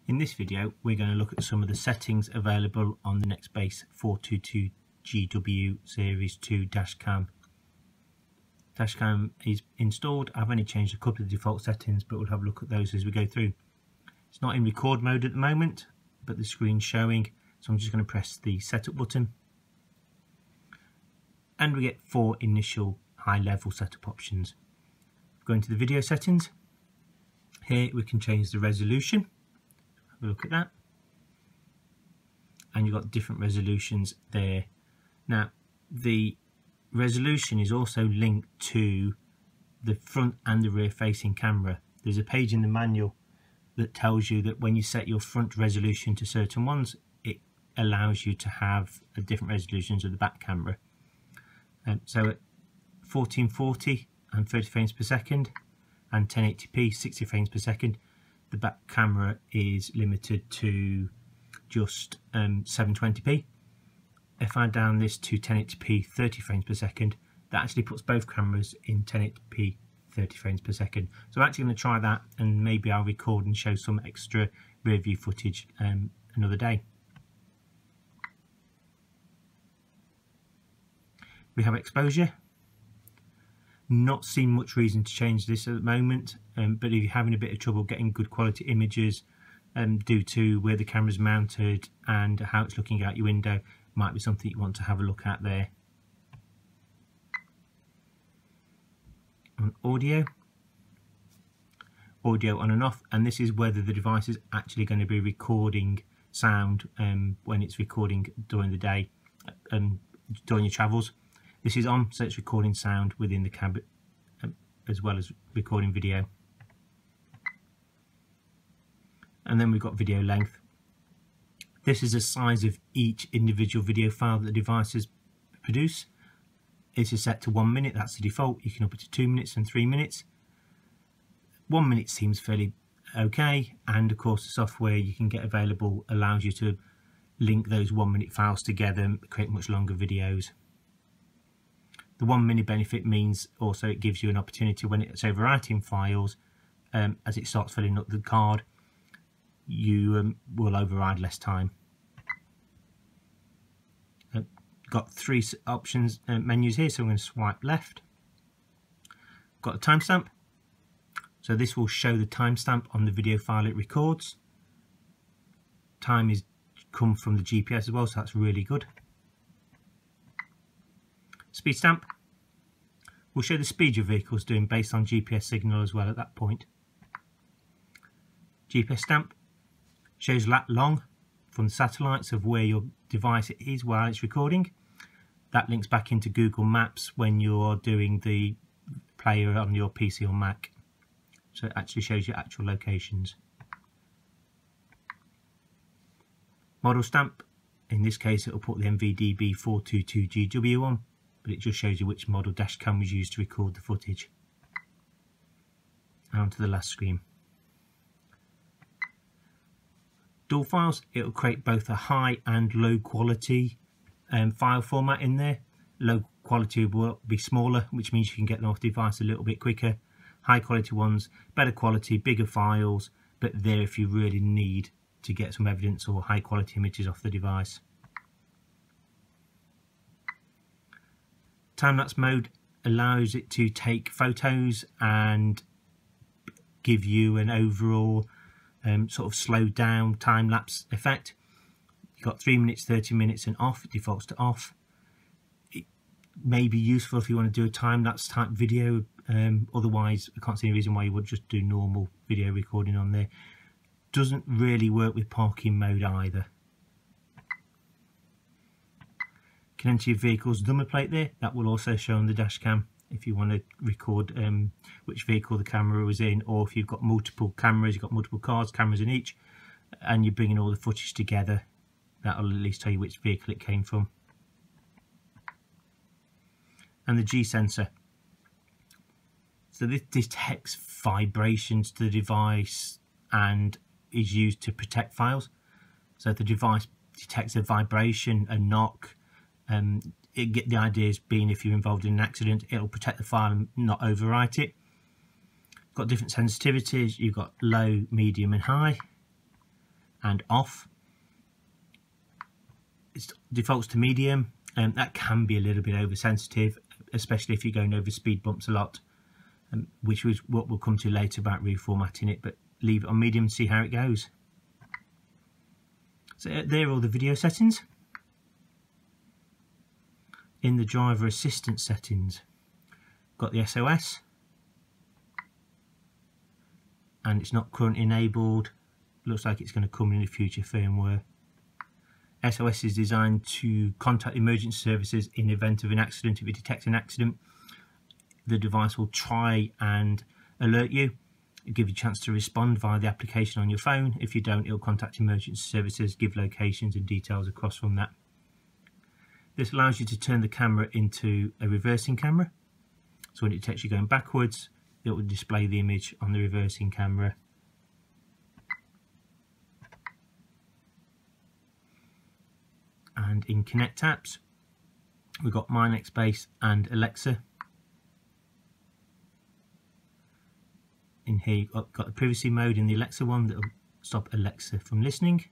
In this video we're going to look at some of the settings available on the NEXTBASE 422GW Series 2 Dashcam. Dashcam is installed. I've only changed a couple of the default settings, but we'll have a look at those as we go through. It's not in record mode at the moment, but the screen's showing, so I'm just going to press the setup button. And we get 4 initial high-level setup options. Go into the video settings. Here we can change the resolution. Have a look at that. And you've got different resolutions there. Now, the resolution is also linked to the front and the rear facing camera. There's a page in the manual that tells you that when you set your front resolution to certain ones, it allows you to have different resolutions of the back camera. So at 1440 and 30 frames per second and 1080p 60 frames per second, the back camera is limited to just 720p. If I down this to 1080p 30 frames per second, that actually puts both cameras in 1080p 30 frames per second. So I'm actually going to try that, and maybe I'll record and show some extra rear view footage another day. We have exposure. Not seeing much reason to change this at the moment, but if you're having a bit of trouble getting good quality images due to where the camera's mounted and how it's looking out your window, might be something you want to have a look at there. On audio on and off, and this is whether the device is actually going to be recording sound when it's recording during the day, during your travels. This is on, so it's recording sound within the cab as well as recording video. And then we've got video length. This is the size of each individual video file that the devices produce. It is set to 1 minute, that's the default. You can up it to 2 minutes and 3 minutes. 1 minute seems fairly okay, and of course the software you can get available allows you to link those 1 minute files together and create much longer videos. The 1 minute benefit means also it gives you an opportunity when it's overwriting files, as it starts filling up the card, you will override less time. Got 3 options, menus here, so I'm going to swipe left. Got a timestamp, so this will show the timestamp on the video file it records. Time is come from the GPS as well, so that's really good. Speed stamp will show the speed your vehicle is doing based on GPS signal as well at that point. GPS stamp shows lat long from the satellites of where your device is while it's recording. That links back into Google Maps when you're doing the player on your PC or Mac. So it actually shows your actual locations. Model stamp, in this case it will put the NVDB 422GW on, but it just shows you which model dashcam was used to record the footage. And on to the last screen. Dual files, it will create both a high and low quality file format in there. Low quality will be smaller, which means you can get them off the device a little bit quicker. High quality ones, better quality, bigger files, but there if you really need to get some evidence or high quality images off the device. Time-lapse mode allows it to take photos and give you an overall sort of slowed down time-lapse effect. You've got 3 minutes, 30 minutes and off, it defaults to off. It may be useful if you want to do a time-lapse type video, otherwise I can't see any reason why you would just do normal video recording on there. Doesn't really work with parking mode either. Can enter your vehicle's number plate there, that will also show on the dash cam if you want to record which vehicle the camera was in, or if you've got multiple cameras, you've got multiple cars, cameras in each, and you're bringing all the footage together, that'll at least tell you which vehicle it came from. And the G sensor, so this detects vibrations to the device and is used to protect files. So if the device detects a vibration, a knock, the idea is being if you're involved in an accident, it'll protect the file and not overwrite it. Got different sensitivities. You've got low, medium and high. and off. It defaults to medium, and that can be a little bit oversensitive, especially if you're going over speed bumps a lot, which was what we'll come to later about reformatting it, but leave it on medium and see how it goes. So there are all the video settings. In the driver assistance settings, got the SOS, and it's not currently enabled. Looks like it's going to come in the future firmware. SOS is designed to contact emergency services in the event of an accident. If it detects an accident, the device will try and alert you, give you a chance to respond via the application on your phone. If you don't, it'll contact emergency services, give locations and details across from that. This allows you to turn the camera into a reversing camera. So when it detects you going backwards, it will display the image on the reversing camera. And in Connect apps, we've got My NEXTBASE and Alexa. In here you've got the privacy mode in the Alexa one that will stop Alexa from listening.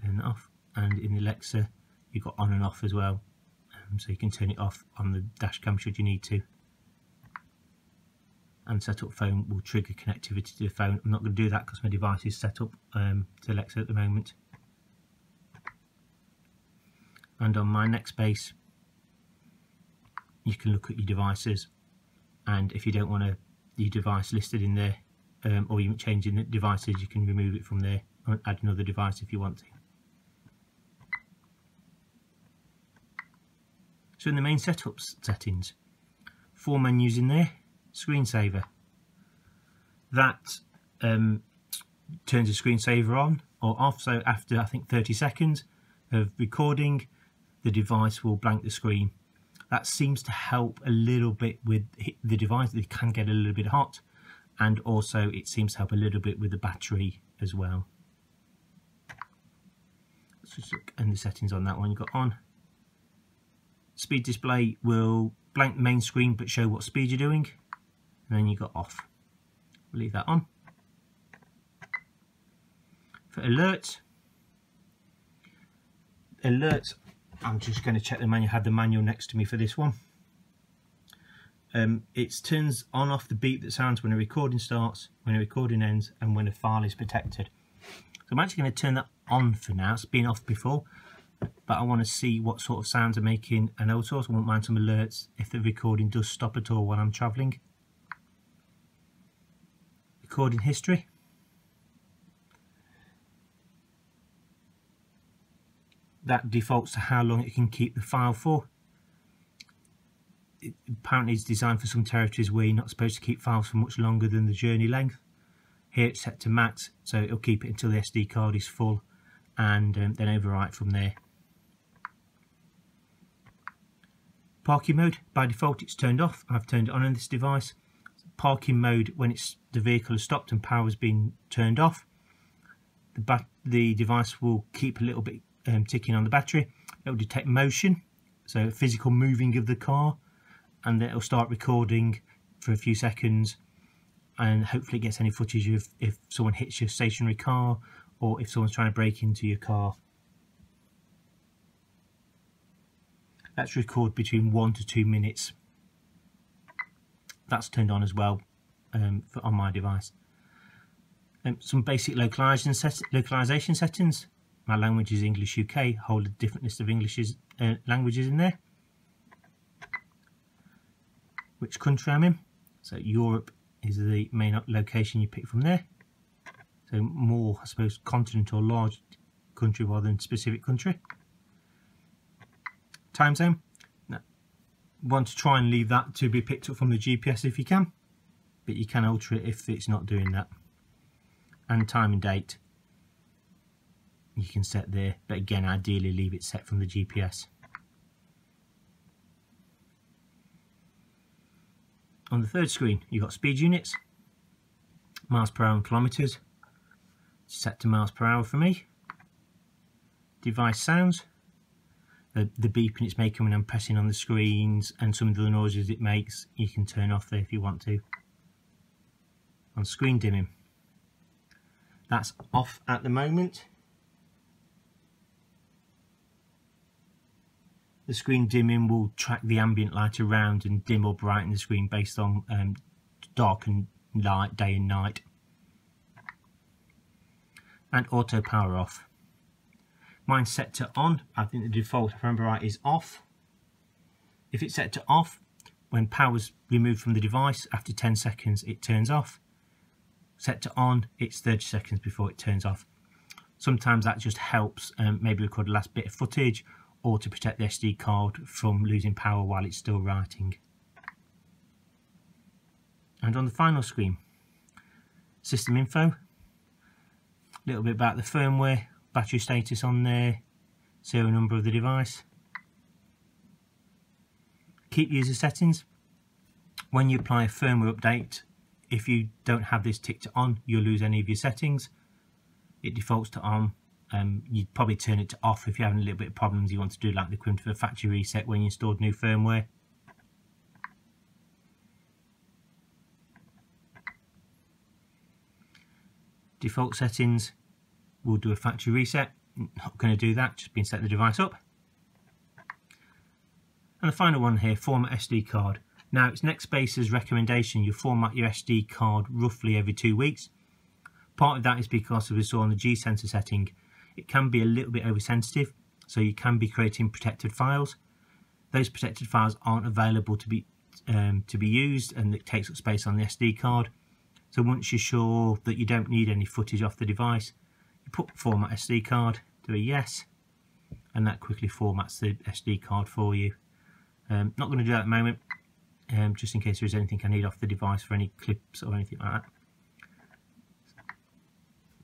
Turn that off. And in the Alexa you've got on and off as well, so you can turn it off on the Dashcam should you need to. And setup phone will trigger connectivity to the phone. I'm not going to do that because my device is set up to Alexa at the moment. And on My NEXTBASE you can look at your devices, and if you don't want your device listed in there, or you're changing the devices, you can remove it from there and add another device if you want to. So in the main setup settings, 4 menus in there. Screensaver, that turns the screensaver on or off, so after I think 30 seconds of recording, the device will blank the screen. That seems to help a little bit with the device. It can get a little bit hot, and also it seems to help a little bit with the battery as well. Let's just look in the settings on that one. You've got on. Speed display will blank the main screen but show what speed you're doing, and then you got off. We'll leave that on. For alerts, I'm just going to check the manual. I had the manual next to me for this one. It turns on off the beep that sounds when a recording starts, when a recording ends, and when a file is protected. So I'm actually going to turn that on for now. It's been off before, but I want to see what sort of sounds I'm making, and also I won't mind some alerts if the recording does stop at all while I'm travelling. Recording history. That defaults to how long it can keep the file for. It apparently is designed for some territories where you're not supposed to keep files for much longer than the journey length. Here it's set to max, so it'll keep it until the SD card is full, and then overwrite from there. Parking mode, by default it's turned off. I've turned it on this device. Parking mode, when the vehicle has stopped and power has been turned off, the device will keep a little bit ticking on the battery. It will detect motion, so physical moving of the car, and then it will start recording for a few seconds, and hopefully it gets any footage of if someone hits your stationary car or if someone's trying to break into your car. That's record between 1 to 2 minutes. That's turned on as well on my device. Some basic localization settings. My language is English UK. Hold a different list of languages in there. Which country I'm in. So Europe is the main location you pick from there. So more, I suppose, continent or large country rather than specific country. Time zone. Now, want to try and leave that to be picked up from the GPS if you can, but you can alter it if it's not doing that. And time and date you can set there, but again ideally leave it set from the GPS. On the third screen you've got speed units, miles per hour and kilometers, set to miles per hour for me. Device sounds, the beeping it's making when I'm pressing on the screens and some of the noises it makes you can turn off there if you want to. On screen dimming, That's off at the moment. The screen dimming will track the ambient light around and dim or brighten the screen based on dark and light, day and night. And auto power off. Mine's set to on. I think the default, if I remember right, is off. If it's set to off, when power's removed from the device, after 10 seconds it turns off. Set to on, it's 30 seconds before it turns off. Sometimes that just helps maybe record the last bit of footage, or to protect the SD card from losing power while it's still writing. And on the final screen, system info, a little bit about the firmware, battery status on there, serial number of the device. Keep user settings. When you apply a firmware update, if you don't have this ticked on, you'll lose any of your settings. It defaults to on. You'd probably turn it to off if you're having a little bit of problems. You want to do like the equivalent of a factory reset when you installed new firmware. Default settings, we'll do a factory reset. Not going to do that, just been set the device up. And the final one here, format SD card. Now it's NEXTBASE's recommendation you format your SD card roughly every 2 weeks. Part of that is because, as we saw on the G sensor setting, it can be a little bit oversensitive, so you can be creating protected files. Those protected files aren't available to be used, and it takes up space on the SD card. So once you're sure that you don't need any footage off the device, you put format SD card, do a yes, and that quickly formats the SD card for you. Not going to do that at the moment, just in case there is anything I need off the device for any clips or anything like that.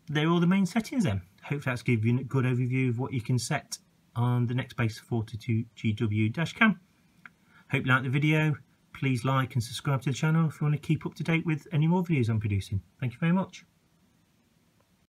They're all the main settings then. Hopefully that's given you a good overview of what you can set on the NEXTBASE 42GW Dashcam. Hope you liked the video. Please like and subscribe to the channel if you want to keep up to date with any more videos I'm producing. Thank you very much.